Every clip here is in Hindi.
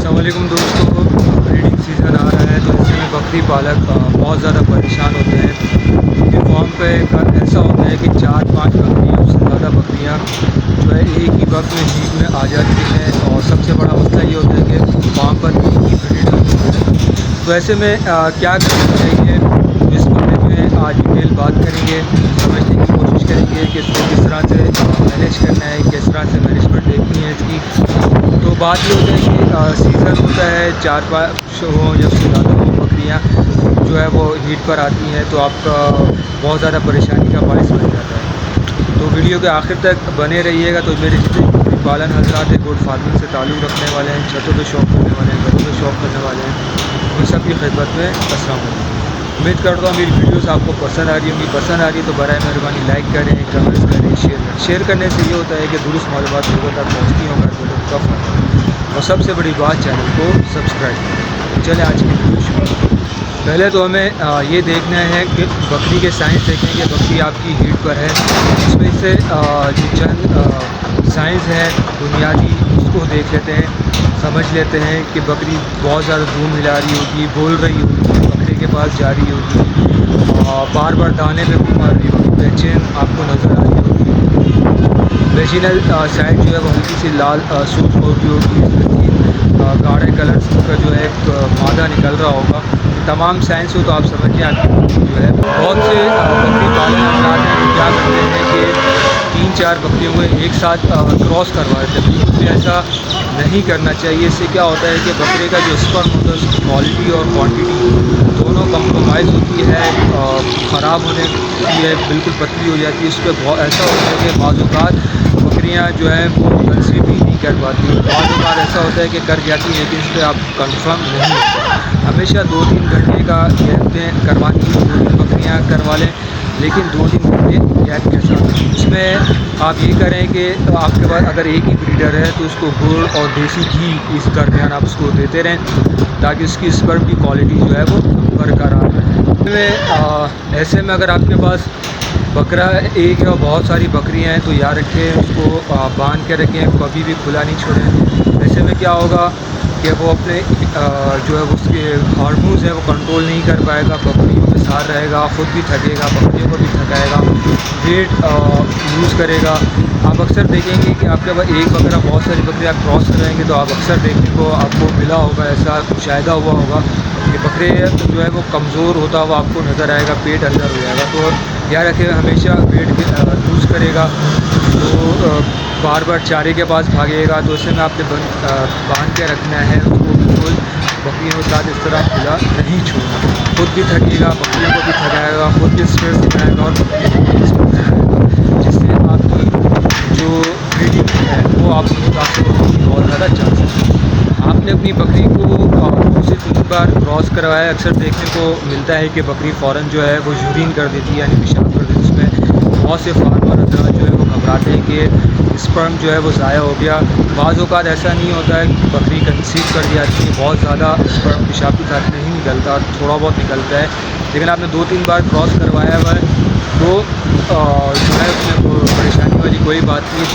अस्सलाम वालेकुम दोस्तों, ब्रीडिंग सीज़न आ रहा है तो ऐसे में बकरी पालक बहुत ज़्यादा परेशान होते हैं क्योंकि फार्म पे ऐसा होता है कि 4-5 बकरियाँ उससे ज़्यादा बकरियाँ जो है एक ही वक्त में हीट में आ जाती हैं और सबसे बड़ा मसला ये होता है कि फार्म पर एक ही ब्रीडर होता है। तो ऐसे में क्या करना चाहिए, इस बारे में आज डिटेल बात करेंगे, समझने की कोशिश करेंगे कि इसको किस तरह से मैनेज करना है, किस तरह से मैनेजमेंट देखनी है इसकी। तो बात ये होता है कि सीज़न होता है 4-5 हो या उससे ज़्यादा हो बकरियाँ जो है वो हीट पर आती हैं तो आपका बहुत ज़्यादा परेशानी का बायस बन जाता है। तो वीडियो के आखिर तक बने रहिएगा। तो मेरे जितने बकरी पालन हज़रात हैं, गोट फार्मिंग से ताल्लुक़ रखने वाले हैं, छतों पे शौक़ करने वाले हैं, घरों पे शौक़ करने वाले हैं, उन सब की खिदमत में अस्सलाम वालेकुम। उम्मीद करता हूँ मेरी वीडियोस आपको पसंद आ रही होंगी। पसंद आ रही है तो बराए मेहरबानी लाइक करें, कमेंट्स करें, शेयर करें। शेयर करने से ये होता है कि दुरुस्त मालूमात लोगों तक पहुँचती हों, घर वालों का फ़ायदा। और सबसे बड़ी बात, चैनल को सब्सक्राइब करें। चलें आज की वीडियो शुरू। पहले तो हमें ये देखना है कि बकरी के साइंस देखें कि बकरी आपकी हीट पर है। इसमें से जो चंद साइंस है बुनियादी, उसको देख लेते हैं, समझ लेते हैं कि बकरी बहुत ज़्यादा धूम हिला रही होगी, बोल रही होगी, बकरे के पास जा रही होगी, बार बार दाने पे मुँह मार रही होगी, बेचैन आपको नज़र आ रही होगी, वेजिनल साइड जो है वो हल्की सी लाल सूख हो रही होगी, गाढ़े कलर्स का जो है एक मादा निकल रहा होगा। तमाम साइंस हो तो आप समझिए आपकी जो है। बहुत से बकरी पालन अफराद हैं तो क्या करते हैं कि 3-4 बकरियों को एक साथ क्रॉस करवा देते हैं। बिल्कुल भी ऐसा नहीं करना चाहिए। इससे क्या होता है कि बकरे का जो स्पर्म होता है उसकी क्वालिटी और क्वांटिटी दोनों कंप्रोमाइज़ होती है, ख़राब होने की है, बिल्कुल पतली हो जाती है। उस पर बहुत ऐसा होता है कि बाज़ बकरियाँ जो हैं वो कंसीव भी नहीं कर पाती। बाज़ ऐसा होता है कि कर जाती है लेकिन इस पर आप कंफर्म नहीं होते। हमेशा 2-3 घंटे का कहते हैं करवानी है, 2-3 बकरियाँ करवा लें, लेकिन 2-3 घंटे गैप के साथ। इसमें आप ये करें कि आपके पास अगर एक ही ब्रीडर है तो उसको गुड़ और देसी घी इस दरमियान आप उसको देते रहें ताकि उसकी स्पर्म की क्वालिटी जो है वो बरकरार रहे। ऐसे में अगर आपके पास बकरा एक है और बहुत सारी बकरियां हैं तो याद रखें उसको बांध के रखें, कभी भी खुला नहीं छोड़ें। ऐसे में क्या होगा कि वो अपने जो है उसके हार्मोन्स हैं वो कंट्रोल नहीं कर पाएगा, बकरियों में सार रहेगा, ख़ुद भी थकेगा, बकरियों को भी थकाएगा, वेट लूज़ करेगा। आप अक्सर देखेंगे कि आपके पास एक बकरा बहुत सारी बकरियाँ क्रॉस कराएंगे तो आप अक्सर देखने को आपको मिला होगा, ऐसा मुशाहिदा हुआ होगा कि बकरे जो है वो कमज़ोर होता हुआ आपको नज़र आएगा, पेट अंदर हो जाएगा। तो याद रखें हमेशा वेट लूज़ करेगा तो बार बार चारे के पास भागेगा, तो उससे में आपने बांध के रखना है उसको, बिल्कुल बकरियों के साथ इस तरह खुला नहीं छोड़ना। खुद भी थकेगा, बकरियों को भी थकाएगा, खुद भी स्ट्रेस दिखाएगा और बकरियों को भी स्ट्रेस दिखाएगा, जिससे आपकी जो ब्रीडिंग है वो आप मुतासर होने की बहुत ज़्यादा चांसेस है। आपने अपनी बकरी को 2 से 3 बार क्रॉस करवाया। अक्सर देखने को मिलता है कि बकरी फ़ौरन जो है वो यूरिन कर देती है, यानी पेशाब कर देती है। उसमें बहुत से फार्मर हज़रात जो है वो घबराते हैं कि स्पर्म जो है वो ज़ाया हो गया। बाज़ औक़ात ऐसा नहीं होता है, बकरी कंसीव कर दी जाती है, बहुत ज़्यादा स्पर्म पेशाब के साथ नहीं निकलता, थोड़ा बहुत निकलता है, लेकिन आपने 2-3 बार क्रॉस करवाया हुआ है तो जो है उसमें परेशानी वाली कोई बात नहीं।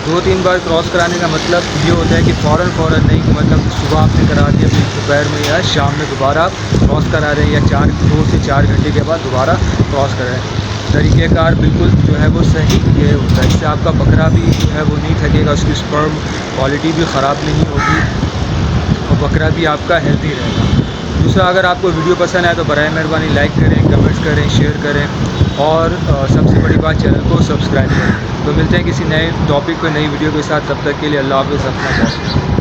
2-3 बार क्रॉस कराने का मतलब ये होता है कि फ़ौरन नहीं, मतलब सुबह आपने करा दिया फिर दोपहर में या शाम में दोबारा क्रॉस करा रहे हैं या 2 से 4 घंटे के बाद दोबारा क्रॉस कर रहे हैं। तरीक़ेकार बिल्कुल जो है वो सही ये होता है। इससे आपका बकरा भी जो है वो नहीं थकेगा, उसकी स्पर्म क्वालिटी भी ख़राब नहीं होगी और बकरा भी आपका हेल्दी रहेगा। दूसरा, अगर आपको वीडियो पसंद आए तो बराए मेहरबानी लाइक करें, कमेंट्स करें, शेयर करें और सबसे बड़ी बात चैनल को सब्सक्राइब करें। तो मिलते हैं किसी नए टॉपिक पर नई वीडियो के साथ, तब तक के लिए अल्लाह हाफ़िज़, अपना ख्याल रखें।